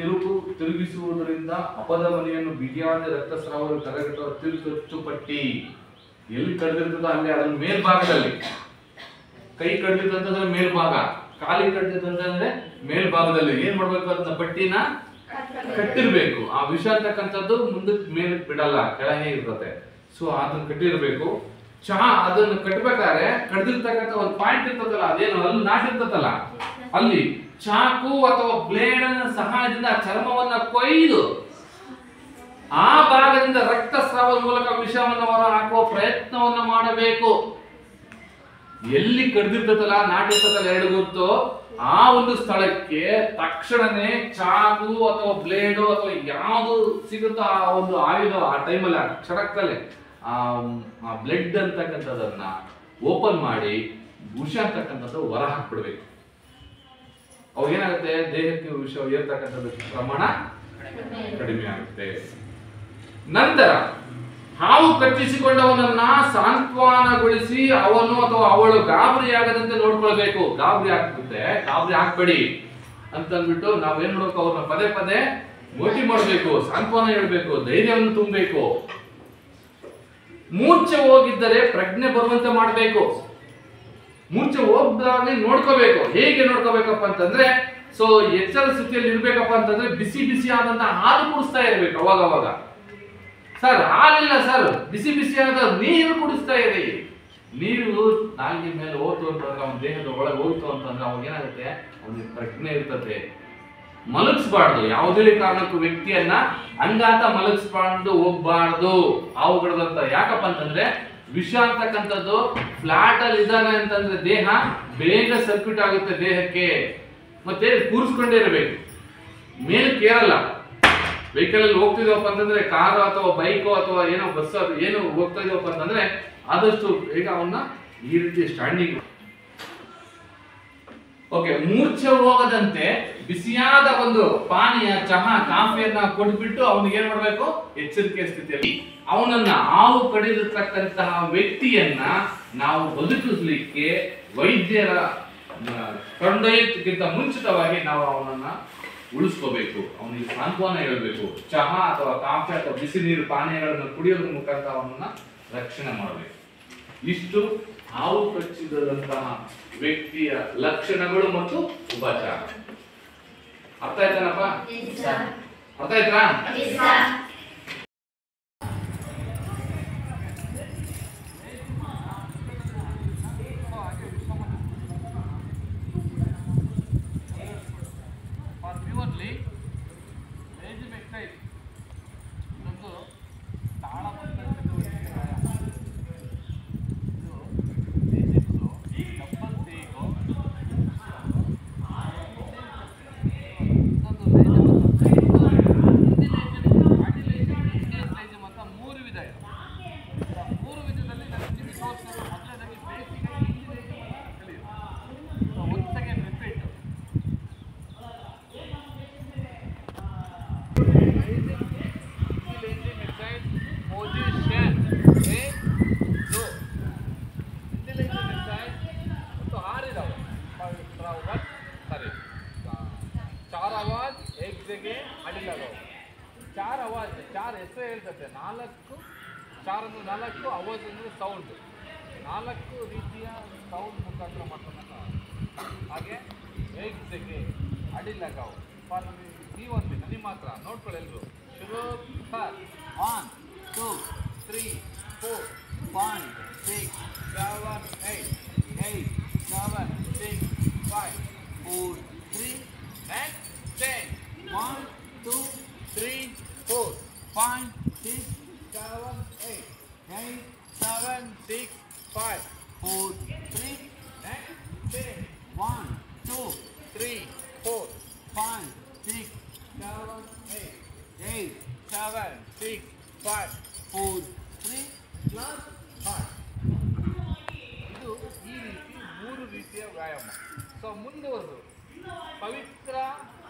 ತಿರುಗಿಸುವುದರಿಂದ ಅಪಧಮನಿಯನ್ನು ಬಿಗಿಯಾದ ರಕ್ತಸ್ರಾವ ತಡೆಗಟ್ಟುವ ತಿರುಚು ಪಟ್ಟಿ. ಎಲ್ಲಿ ಕಡ್ದಿರ್ತದೋ ಅಲ್ಲಿ ಅದನ್ನ ಮೇಲ್ಭಾಗದಲ್ಲಿ, ಕೈ ಕಡ್ದಿರ್ತಂತಂದ್ರೆ ಮೇಲ್ಭಾಗ, ಕಾಲಿಗೆ ಕಡ್ದಿರ್ತಂತಂದ್ರೆ ಮೇಲ್ಭಾಗದಲ್ಲಿ ಏನ್ ಮಾಡ್ಬೇಕು, ಅದನ್ನ ಪಟ್ಟಿನ ಕಟ್ಟಿರ್ಬೇಕು. ಆ ವಿಷ ಅಂತಕ್ಕಂಥದ್ದು ಮುಂದಕ್ಕೆ ಮೇಲೆ ಬಿಡಲ್ಲ, ಕೆಳಗೆ ಇರ್ತದೆ. ಸೊ ಅದನ್ನ ಕಟ್ಟಿರ್ಬೇಕು. ಅದನ್ನ ಕಟ್ಬೇಕಾದ್ರೆ ಕಡ್ದಿರ್ತಕ್ಕಂಥ ಒಂದು ಪಾಯಿಂಟ್ ಇರ್ತದಲ್ಲ, ಅದೇನು ಅಲ್ಲಿ ನಾಟಿರ್ತದಲ್ಲ, ಅಲ್ಲಿ ಚಾಕು ಅಥವಾ ಬ್ಲೇಡ್ ಸಹಾಯದಿಂದ ಚರ್ಮವನ್ನ ಕೊಯ್ದು ಆ ಭಾಗದಿಂದ ರಕ್ತಸ್ರಾವದ ಮೂಲಕ ವಿಷವನ್ನು ಹೊರ ಹಾಕುವ ಪ್ರಯತ್ನವನ್ನ ಮಾಡಬೇಕು. ಎಲ್ಲಿ ಕಡ್ದಿರ್ತದಲ್ಲ ನಾಟಿರ್ತದಲ್ಲ ಎರಡು ಗುರುತು ಆ ಒಂದು ಸ್ಥಳಕ್ಕೆ ತಕ್ಷಣನೇ ಚಾಕು ಅಥವಾ ಬ್ಲೇಡು ಅಥವಾ ಯಾವುದು ಸಿಗುತ್ತೋ ಆ ಒಂದು ಆಯುಧ ಆ ಟೈಮಲ್ಲಿ ಆ ಕ್ಷಣಕ್ಕಲ್ಲೇ ಆ ಬ್ಲಡ್ ಅಂತಕ್ಕಂಥದನ್ನ ಓಪನ್ ಮಾಡಿ ವಿಷ ಅಂತಕ್ಕಂಥದ್ದು ಹೊರ ಹಾಕ್ಬಿಡ್ಬೇಕು. ಅವಾಗ ಏನಾಗುತ್ತೆ, ದೇಹಕ್ಕೆ ವಿಷ ಏರ್ತಕ್ಕಂಥದ್ದು ಪ್ರಮಾಣ ಕಡಿಮೆ ಆಗುತ್ತೆ. ನಂತರ ಹಾವು ಕಚ್ಚಿಸಿಕೊಂಡವನನ್ನ ಸಾಂತ್ವನಗೊಳಿಸಿ ಅವನು ಅಥವಾ ಅವಳು ಗಾಬರಿ ಆಗದಂತೆ ನೋಡ್ಕೊಳ್ಬೇಕು. ಗಾಬರಿ ಆಗ್ಬೇಡಿ ಅಂತಂದ್ಬಿಟ್ಟು ನಾವೇನ್ ಮಾಡ್ಬೇಕು, ಅವ್ರನ್ನ ಪದೇ ಪದೇ ಮೋಟಿ ಮಾಡಬೇಕು, ಸಾಂತ್ವನ ಹೇಳ್ಬೇಕು, ಧೈರ್ಯವನ್ನು ತುಂಬಬೇಕು. ಮೂರ್ಛೆ ಹೋಗಿದ್ದರೆ ಪ್ರಜ್ಞೆ ಬರುವಂತೆ ಮಾಡಬೇಕು. ಮೂರ್ಛೆ ಹೋಗ್ದಾಗೆ ನೋಡ್ಕೋಬೇಕು. ಹೇಗೆ ನೋಡ್ಕೋಬೇಕಪ್ಪ ಅಂತಂದ್ರೆ, ಸೊ ಎಚ್ಚರ ಸ್ಥಿತಿಯಲ್ಲಿ ಇರ್ಬೇಕಪ್ಪ ಅಂತಂದ್ರೆ ಬಿಸಿ ಬಿಸಿ ಆದಂತ ಹಾಲು ಕುಡಿಸ್ತಾ ಇರ್ಬೇಕು ಅವಾಗ. ಸರ್ ಹಾಲಿಲ್ಲ ಸರ್, ಬಿಸಿ ಬಿಸಿಯಾದ ನೀರು ಕುಡಿಸ್ತಾ ಇರಿ. ನೀರು ನಾಲ್ಗೆ ಮೇಲೆ ಹೋಯ್ತು ಅಂತಂದ್ರೆ ಅವನ ದೇಹದ ಒಳಗೆ ಹೋಯ್ತು ಅಂತಂದ್ರೆ ಅವಾಗ ಏನಾಗುತ್ತೆ, ಅವನಿಗೆ ಪ್ರಜ್ಞೆ ಇರ್ತದೆ. ಮಲಗಿಸ್ಬಾರ್ದು, ಯಾವುದೇ ಕಾರಣಕ್ಕೂ ವ್ಯಕ್ತಿಯನ್ನ ಹಂಗಾತ ಮಲಗಿಸ್ಬಾರ್ದು ಹೋಗ್ಬಾರ್ದು ಹಾವುಗಳದಂತ. ಯಾಕಪ್ಪ ಅಂತಂದ್ರೆ ವಿಷ ಅಂತಕ್ಕಂಥದ್ದು ಫ್ಲಾಟ್ ಅಲ್ಲಿ ಇದ್ದಾನೆ ಅಂತಂದ್ರೆ ದೇಹ ಬೇಗ ಸರ್ಕ್ಯೂಟ್ ಆಗುತ್ತೆ ದೇಹಕ್ಕೆ. ಮತ್ತೆ ಕೂರಿಸ್ಕೊಂಡೇ ಇರಬೇಕು, ಮೇಲಕ್ಕೆ ಏರಲ್ಲ. ವೆಹಿಕಲ್ ಅಲ್ಲಿ ಹೋಗ್ತಿದೀವಪ್ಪ ಅಂತಂದ್ರೆ ಕಾರು ಅಥವಾ ಬೈಕೋ ಅಥವಾ ಏನೋ ಬಸ್ ಏನು ಹೋಗ್ತಾ ಇದೀವಪ್ಪ ಅಂತಂದ್ರೆ ಆದಷ್ಟು ಬೇಗ ಅವನ್ನ ಈ ರೀತಿ ಸ್ಟ್ಯಾಂಡಿಂಗ್. ಓಕೆ, ಮೂರ್ಛೆ ಹೋಗದಂತೆ ಬಿಸಿಯಾದ ಒಂದು ಪಾನೀಯ ಚಹಾ ಕಾಫಿಯನ್ನ ಕೊಟ್ಬಿಟ್ಟು ಅವನಿಗೆ ಏನ್ ಮಾಡ್ಬೇಕು, ಎಚ್ಚರಿಕೆ ಸ್ಥಿತಿಯಲ್ಲಿ ಅವನನ್ನ ಹಾವು ಕಡಿದಿರ್ತಕ್ಕಂತಹ ವ್ಯಕ್ತಿಯನ್ನ ನಾವು ಬದುಕಿಸ್ಲಿಕ್ಕೆ ವೈದ್ಯರ ಕೊಂಡೊಯ್ಯಕ್ಕಿಂತ ಮುಂಚಿತವಾಗಿ ನಾವು ಅವನನ್ನ ಉಳಿಸ್ಕೋಬೇಕು. ಅವನಿಗೆ ಸಾಂತ್ವನ ಹೇಳಬೇಕು. ಚಹಾ ಅಥವಾ ಕಾಫಿ ಅಥವಾ ಬಿಸಿ ನೀರು ಪಾನೀಯಗಳನ್ನು ಕುಡಿಯೋದ್ರ ಮುಖಾಂತರ ಅವನನ್ನ ರಕ್ಷಣೆ ಮಾಡಬೇಕು. ಇಷ್ಟು ಹಾವು ಕಚ್ಚಿದಂತಹ ವ್ಯಕ್ತಿಯ ಲಕ್ಷಣಗಳು ಮತ್ತು ಉಪಚಾರ. ಅರ್ಥ ಆಯ್ತಾನಪ್ಪ? ಅರ್ಥ ಆಯ್ತಾ? चार आवाज चार ಹೆಸರು ಹೇಳ್ತದೆ. ನಾಲ್ಕು ಆವಾಜ್ ಅಂದ್ರೆ ಸೌಂಡ್, ನಾಲ್ಕು ರೀತಿಯ ಸೌಂಡ್ ಮುಖಾಂತರ ಮಾಡ್ತಾನೆ. ಹಾಗೆ ಏಕ್ ಜಗೆ ಅಡಿ ಲಗಾವ್ ಫಾರ್ ನೀವಂತೆ ನಿಮ್ಮ ಹತ್ರ ನೋಡ್ಕೊಳ್ಳಿ ಎಲ್ಲರೂ. ಶುರು ಫಾರ್ 1 2 3 4 5 6 7 8 8 7 6 5 4 3 and 10 1 2 3 4 5 6 7 8 8 7 6 5 4 3 and 10 1 2 3 4 5 6 7 8 8 7 6 5 4 3 plus 5. ಇದು ಈ ರೀತಿ ಮೂರು ರೀತಿಯ ವ್ಯಾಯಾಮ. ಸೊ ಮುಂದುವರೆದು ಪವಿತ್ರ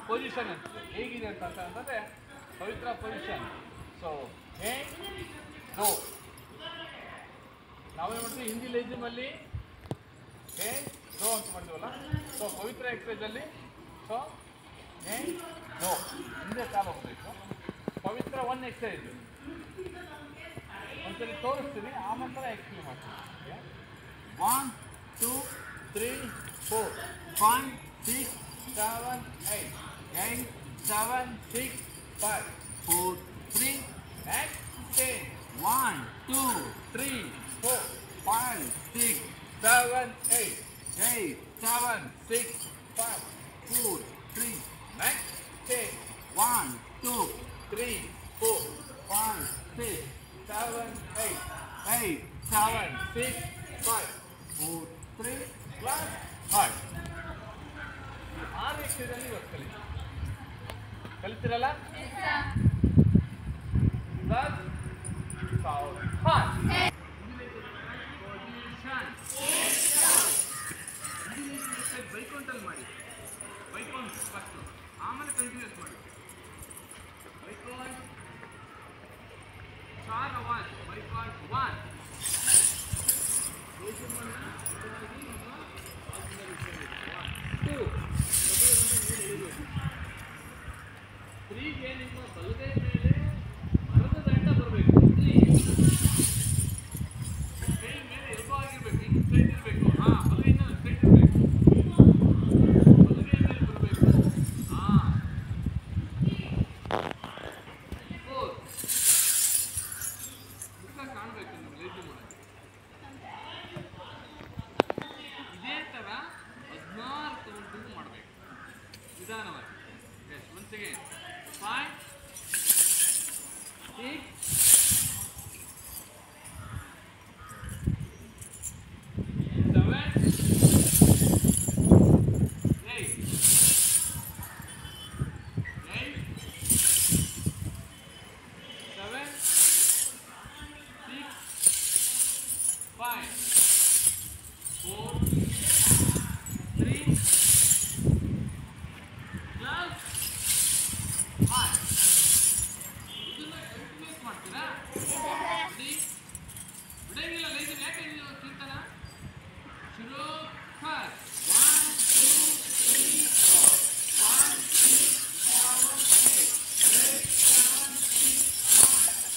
ಪೊಸಿಷನ್ ಅಂತಿದೆ. ಹೇಗಿದೆ ಅಂತಂದರೆ ಪವಿತ್ರ ಪೊಸಿಷನ್. ಸೊ ಹೇ ಗೋ ನಾವೇನು ಮಾಡ್ತೀವಿ ಹಿಂದಿ ಲೇಜಿಮಲ್ಲಿ ಹೇ ಗೋ ಅಂತ ಮಾಡ್ತೀವಲ್ಲ. ಸೊ ಪವಿತ್ರ ಎಕ್ಸಸೈಜಲ್ಲಿ ಸೊ ಹೇ ಗೋ ಹಿಂದೆ ಕಾಲು ಹೋಗಬೇಕು. ಪವಿತ್ರ ಒನ್ ಎಕ್ಸಸೈಜ್ ಒಂದ್ಸರಿ ತೋರಿಸ್ತೀನಿ, ಆ ನಂತರ ಎಕ್ಸ್ಪ್ಲೇನ್ ಮಾಡ್ತೀನಿ. 1 2 3 4 5 6 7 8 8 7 6 5 4 3 and 10 1 2 3 4 5 6 7 8 8 7 6 5 4 3 and 10 1 2 3 4 5 6 7 8 8 7 6 5 4 3 ವಿಷಯದಲ್ಲಿ ಇವತ್ತು ಕಲಿತೀರಲ್ಲ? ಬೈಕೌಂಟಲ್ಲಿ ಮಾಡಿ, ಬೈಕೌಂಟ್ ಫಸ್ಟ್, ಆಮೇಲೆ ಕಂಟಿನ್ಯೂಸ್ ಮಾಡಿ. ಬೈಕೌಂಟ್ ಸ್ಟಾರ್ ಒನ್, ಬೈಕೌಂಟ್ ಒನ್, ತ್ರೀಗೆ ನಿಮ್ಮ ಬಲಗೈ ಮೇಲೆ ಮರದ ದಂಡ ಬರಬೇಕು. ಕೈ ಮೇಲೆ ಎಲ್ಬೋ ಆಗಿರ್ಬೇಕು, ಹಿಂಗೆ ಸ್ಟ್ರೈಟ್ ಇರಬೇಕು. ಬಲಗೈನ ಸ್ಟ್ರೈಟ್ ಇರಬೇಕು, ಬಲಗೈ ಮೇಲೆ ಬರಬೇಕು. ಕಾಣಬೇಕು ನೀವು ಲೇಜಿ ಮಾಡೋದು. ಇದೇ ಥರ 16 ಕೌಂಟಿಂಗ್ ಮಾಡಬೇಕು ನಿಧಾನವಾಗಿ. Once again, 5, 6, 7, 8, 7, 6, 5, 4, 3, plus ಇದನ್ನ ಕಂಟಿನ್ಯೂಸ್ ಮಾಡ್ತೀರಾ? ಬಿಡಂಗಿಲ್ಲ ಲೈನ್. ಯಾಕೆ ಕೀರ್ತನ ಶುರು ಫಸ್ಟ್ 1 2 3 4 5 6 7 8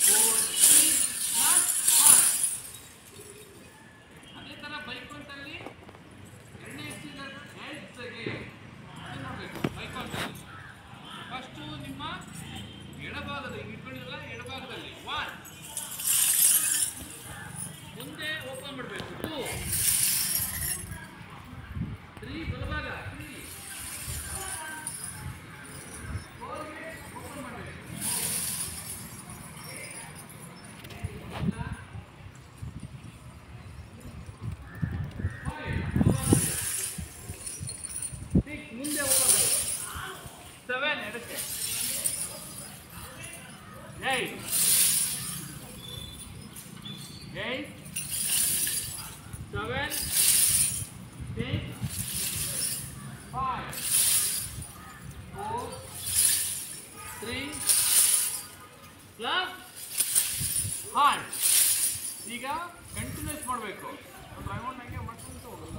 4 3 ಅದೇ ತರ ಬೈಕೌಂಟಲ್ಲಿ ಎರಡನೇ ಹೆಜ್ಜೆಗೆ ನೋಡ್ಬೇಕು. ಬೈಕೌಂಟಲ್ಲಿ ಫಸ್ಟು ನಿಮ್ಮ ಎಡಭಾಗದ ಇಟ್ಕೊಂಡಿರಲ್ಲ, ಎಡಭಾಗದಲ್ಲಿ 1, ಮುಂದೆ ಓಪನ್ ಮಾಡಬೇಕು. 2, 3 ಬಲಭಾಗ 3, 4ಗೆ ಓಪನ್ ಮಾಡಬೇಕು. 5 6 ಮುಂದೆ ಓಪನ್ ಮಾಡಬೇಕು. 7 ಎಡಕ್ಕೆ, 8, 8, 7, 6, 5, 4, 3, plus 5. ಈಗ ಕಂಟಿನ್ಯೂಸ್ ಮಾಡಬೇಕು. ರೌಂಡ್ ಹಂಗೆ ಮಾಡ್ಕೊಂತ ಹೋಗಲ್ಲ.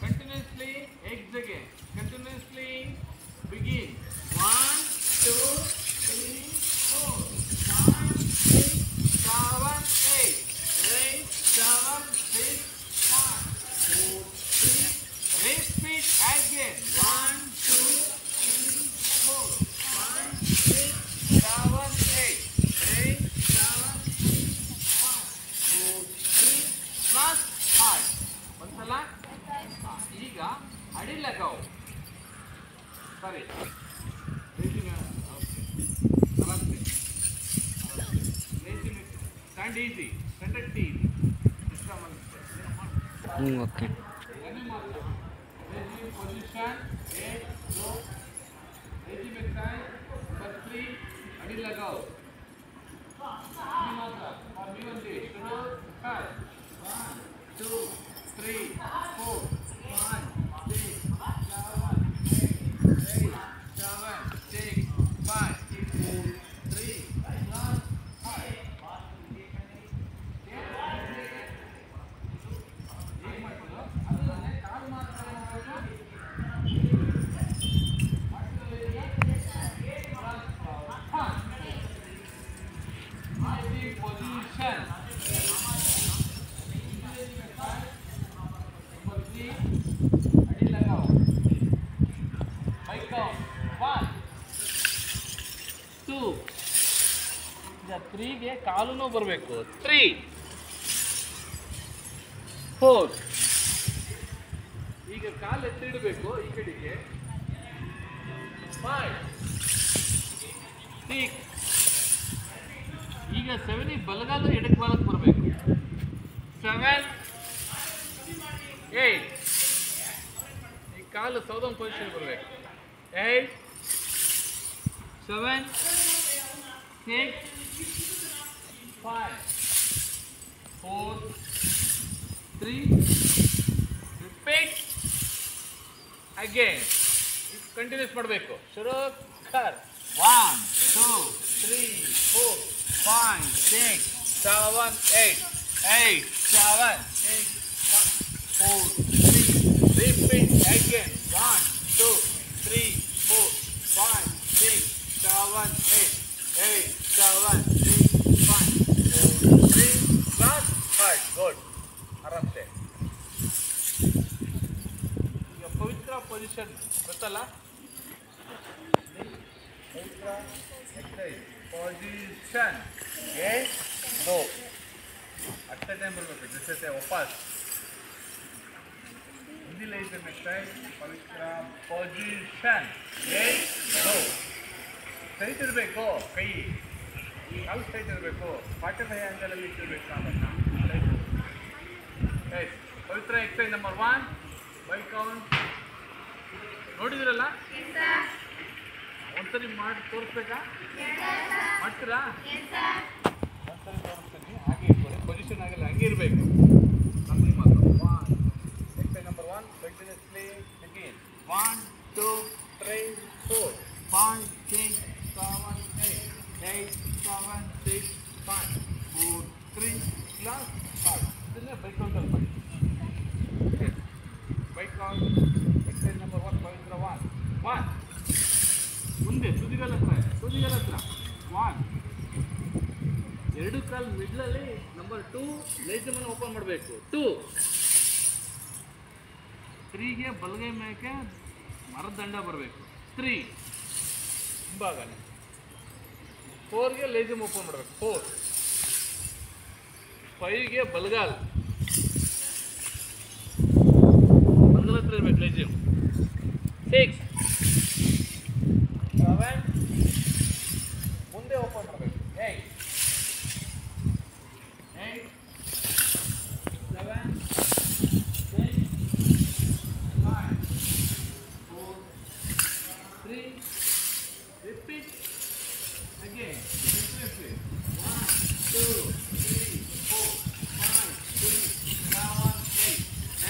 ಕಂಟಿನ್ಯೂಸ್ಲಿ ಎಕ್ಸ್ಗೆ continuously begin. 1 2 3 4 5 6 7 8 8 7 6 5 4 3. Repeat again. 1 2 3 4 5 6 7 8 8 7 6 5 4 3 plus 5. ಒಂದ್ಸಲ ಈಗ ಅಡಿಲಗಾವ್ ಸರಿ. Stand easy, stand easy. Okay. Position, 8, go. Easy में stand. Number 3, अड़ी लगाओ. और भी बंदे. शुरू. 1, 2, 3, 4, 5, 6, 7, 8, 7, 6, 5, 4, 3, plus 5. ತ್ರೀಗೆ ಕಾಲೂ ಬರಬೇಕು. 3 4 ಈಗ ಕಾಲು ಎತ್ತಿಡಬೇಕು ಈ ಕಡೆಗೆ. 5 6 ಈಗ 7 ಬಲಗಾಲ ಎಡಕ್ಕೆ ಬಾಲಕ್ಕೆ ಬರಬೇಕು. 7 8 ಈ ಕಾಲು ಸೌದನ್ ಪೊಸಿಷನ್ ಬರಬೇಕು. 8, 7, 6, 5, 4, 3. Repeat again. Continuous ಮಾಡಬೇಕು. ಶುರು ಕರ್. 1, 2, 3, 4, 5, 6, 7, 8. 8, 7, 6, 4, 3. Repeat again. 1, 2, 3, 4, 5, 6, 7, 8. 8, 7, 6, 5, 4, 3. Last 5. Good. ಆರಾಮ್ಸೆ. ಈಗ ಪವಿತ್ರ ಪೊಸಿಷನ್ ಗೊತ್ತಲ್ಲ? ಪವಿತ್ರ ಎಕ್ಸೈಸ್ ಪೊಸಿಷನ್ ಗೋ ಅಷ್ಟೇ ಟೈಮ್ ಬರಬೇಕು. ಜೊತೆ ವಾಪಸ್ ಹಿಂದಿಲಿ ಐತೆ exercise Pavitra position go. Straight ಇರಬೇಕು, ಕೈ ಕಾಲು ಸ್ಟ್ರೈಟ್ ಇರಬೇಕು, 45 ಆ್ಯಂಗಲಲ್ಲಿ ಇಟ್ಟಿರಬೇಕು ಕಾಲನ್ನು straight. Right. Pavitra exercise number 1 by count ನೋಡಿದಿರಲ್ಲ? ಒಂದ್ಸರಿ ಮಾಡಿ ತೋರಿಸ್ಬೇಕಾ? ಮಾಡ್ತೀರಾ? ಒಂದ್ಸರಿ ತೋರಿಸ್ತೀನಿ. ಹಾಗೆ ಇಟ್ಕೊಳ್ಳಿ, ಪೊಸಿಷನ್ ಆಗಿಲ್ಲ, ಹಂಗೆ ಇರಬೇಕು. ನಮಗೆ ಮಾತ್ರ 1 exercise number 1 continuously again. 1, 2, 3, 4, 5, 6, 7, 8. 8, 7, 6, 5, 4, 3, last 5. ಇದನ್ನೇ ಬೈಕ್ ಕೌಂಟಲ್ಲಿ ಮಾಡಿ. ಬೈಕ್ ಕೌಂಟ್ ಎಕ್ಸೈಸ್ ನಂಬರ್ 1 ಪವಿತ್ರ 1. ಮುಂದೆ ತುದಿಗಳ ಹತ್ರ 1. 2 ಕಾಲು ಮಿಡ್ಲಲ್ಲಿ ನಂಬರ್ 2 ಲೇಜಮನ್ನು ಓಪನ್ ಮಾಡಬೇಕು. 2. 3ಗೆ ಬಲಗೈ ಮೇಕೆ ಮರದ ದಂಡ ಬರಬೇಕು. 3 ಹಿಂಭಾಗನೆ. 4ಗೆ ಲೇಜಮ್ ಓಪನ್ ಮಾಡಬೇಕು. 4. 5ಗೆ ಬಲಗಾಲ್ ಹತ್ರ ಇರ್ಬೇಕು ಲೇಜಮ್. 6, 7 ಮುಂದೆ ಓಪನ್ ಮಾಡಬೇಕು. 8, 7, 6, 5, 4, 3. Repeat again. 1, 2, 3, 4, 5, 6, 7, 8.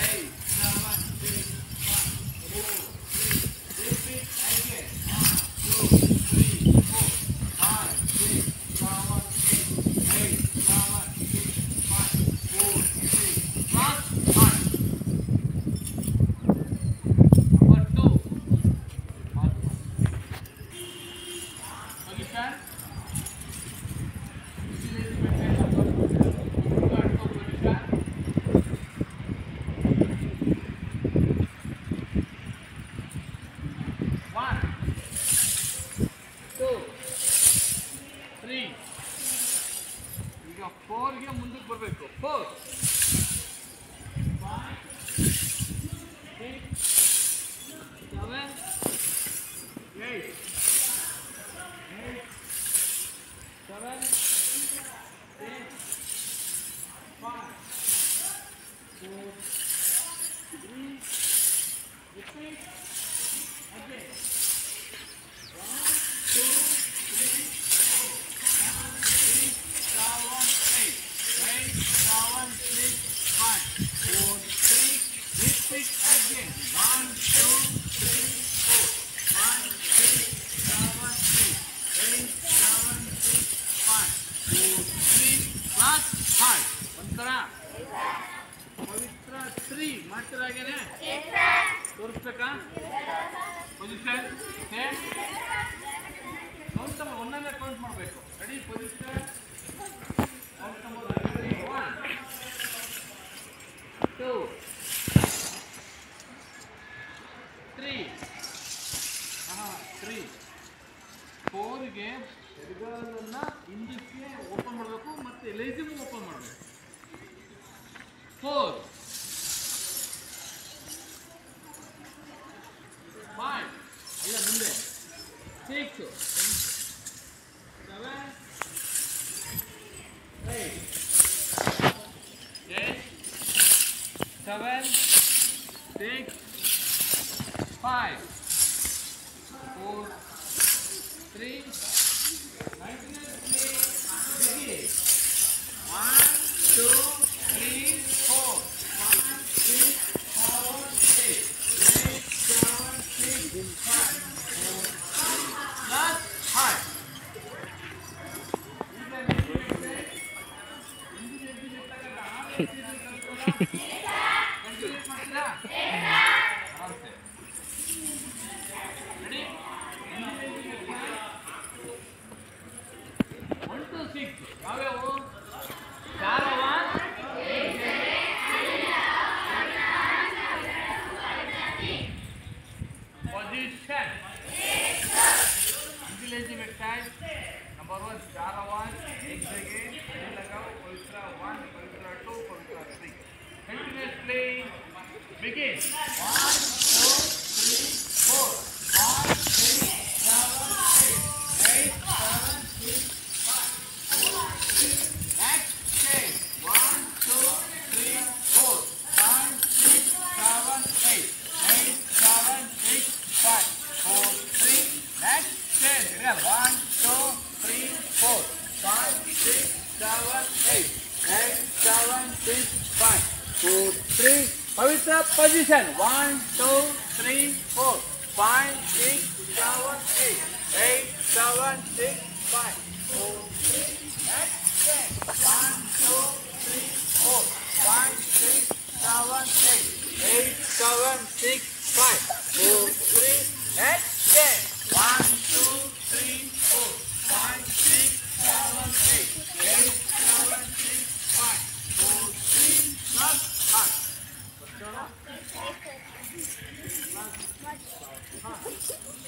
8, 7, 6, 5, 4, 3. Repeat again. 1, 2, 3, 4, 5, 6, 7, 8. 8, 7, 6, 5, 4, 3. Last 5. Number 2. Position. ಈಗ 4ಗೆ ಮುಂದಕ್ಕೆ ಬರಬೇಕು. 4, 5, 6, 7, 8. 8, 7, 6, 5, 4, 3. Repeat again. 1, 2, 3, 4, 5, 6, 7, 8. 8, 7, 6, 5, 4, 3. Repeat again. 1, 2, 3, 4, 5, 6, 7, 8. 8, 7, 6, 5, 4, 3. Last 5. ಒಂಥರ ಪವಿತ್ರ 3 ಮಾಡ್ತಿರಾಗೇನೆ ತೋರಿಸ್ಬೇಕಾ? ಪೊಸಿಷನ್ ಕೌಂಟ್ ನಂಬರ್ ಒಂದನ್ನೇ ಕೌಂಟ್ ಮಾಡಬೇಕು. ರೆಡಿ? Position count number 1, 2, 3. 3. 4ಗೆ ಎಡಗಾಲನ್ನ ಹಿಂದಕ್ಕೆ ಓಪನ್ ಮಾಡಬೇಕು ಮತ್ತೆ ಲೇಜಿಮ್ ಓಪನ್ ಮಾಡಬೇಕು. 4, 5 ಅಲ್ಲ ಮುಂದೆ 6, 7, 8. 8, 7, 6, 5, 4, 3. Continuously begin. 1, 2, 3, 4, 5, 6, 7, 8, 7, 6, 5, 4, 3. Last 5. Number 1, Jarawan, एक जगह, लगाओ, पवित्रा 1, पवित्रा 2, पवित्रा 3. Continuously begin. 1, 2, 3, 4, 5, 6, 7, 8, 7, 6, 5, 4, 3. Next stage. 1, 2, 3, 4, 5, 6, 7, 8, 8, 7, 6, 5, 4, 3. Next stage. 1, 2, 3, 4, 5, 6, 7, 8, 8, 7, 6, 5, 4, 3. Pavitra position. 1, 2, 3, 4, 5, 6, 7, 8, 8, 7, 6, 5, 4, 3. Next stage. 1, 2, 3, 4, 5, 6, 7, 8, 8, 7, 6, 5, 4, 3. Next stage. 1, 2, 3, 4, 5, 6, 7, 8, 8, 7, 6, 5, 4, 3. Last 5. Last 5.